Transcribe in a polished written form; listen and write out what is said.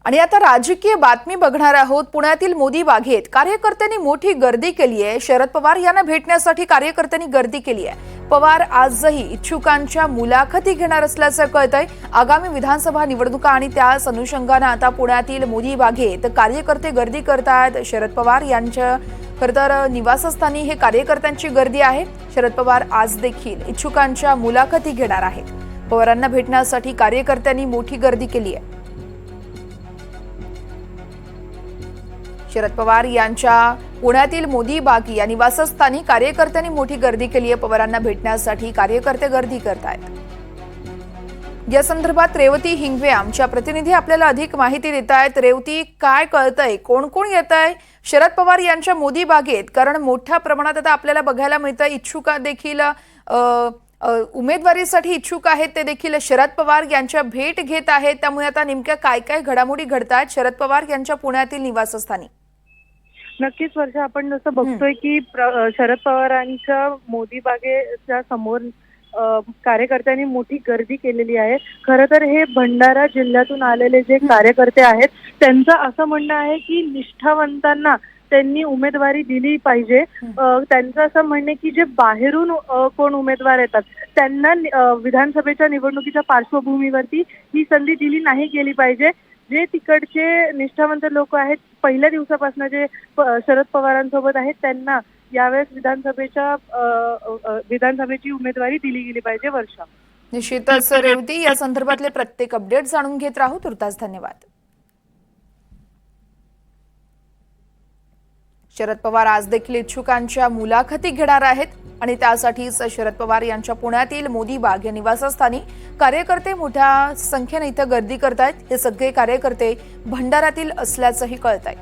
आणि आता राजकीय बातमी बघणार आहोत। पुण्यातील मोदी बागेत कार्यकर्त्यांनी मोठी गर्दी केली आहे। शरद पवार यांना भेटण्यासाठी कार्यकर्त्यांनी गर्दी केली आहे। पवार आजही इच्छुकांच्या मुलाखती घेणार असल्याचं कळतंय। आगामी विधानसभा निवडणुका आणि त्याच अनुषंगाने आता पुण्यातील मोदी बागेत कार्यकर्ते गर्दी करतात। शरद पवार यांच्या खरतर निवासस्थानी हे कार्यकर्त्यांची गर्दी आहे। शरद पवार आज देखील इच्छुकांच्या मुलाखती घेणार आहेत। पवारांना भेटण्यासाठी कार्यकर्त्यांनी मोठी गर्दी केली आहे। शरद पवार यांच्या पुण्यातील मोदी बाग या निवासस्थानी कार्यकर्त्यांनी मोठी गर्दी केली आहे। पवारांना भेटण्यासाठी कार्यकर्ते गर्दी करतायत। या संदर्भात रेवती हिंगवे आमच्या प्रतिनिधी आपल्याला अधिक माहिती देत आहेत। रेवती, काय कळतंय, कोण कोण येतंय शरद पवार यांच्या मोदी बागेत? कारण मोठ्या प्रमाणात आता आपल्याला बघायला मिळतं इच्छुक देखील उमेदवारीसाठी इच्छुक आहेत ते देखील शरद पवार यांच्या भेट घेत आहेत। त्यामुळे आता नेमक्या काय काय घडामोडी घडतात शरद पवार यांच्या पुण्यातील निवासस्थानी? नक्कीच वर्षा, आपण जसं बघतोय की शरद पवारांच्या मोदी बागेच्या समोर कार्यकर्त्यांनी मोठी गर्दी केलेली आहे। खरं तर हे भंडारा जिल्ह्यातून आलेले जे कार्यकर्ते आहेत त्यांचं असं म्हणणं आहे की निष्ठावंतांना त्यांनी उमेदवारी दिली पाहिजे। त्यांचं असं म्हणणे की जे बाहेरून कोण उमेदवार येतात त्यांना विधानसभेच्या निवडणुकीच्या पार्श्वभूमीवरती ही संधी दिली नाही गेली पाहिजे। जे तिकडचे निष्ठावंत लोक आहेत पहिल्या दिवसापासून जे शरद पवारांसोबत आहेत त्यांना यावेळेस विधानसभेची उमेदवारी दिली गेली पाहिजे। वर्षा, निश्चितच रेवती, या संदर्भातले प्रत्येक अपडेट जाणून घेत राहू। तुर्तास धन्यवाद। शरद पवार आज देखील इच्छुकांच्या मुलाखती घेणार आहेत आणि त्यासाठीच शरद पवार यांच्या पुण्यातील मोदी बाग या निवासस्थानी कार्यकर्ते मोठ्या संख्येने इथं गर्दी करतायत। हे सगळे कार्यकर्ते भंडाऱ्यातील असल्याचंही कळतंय।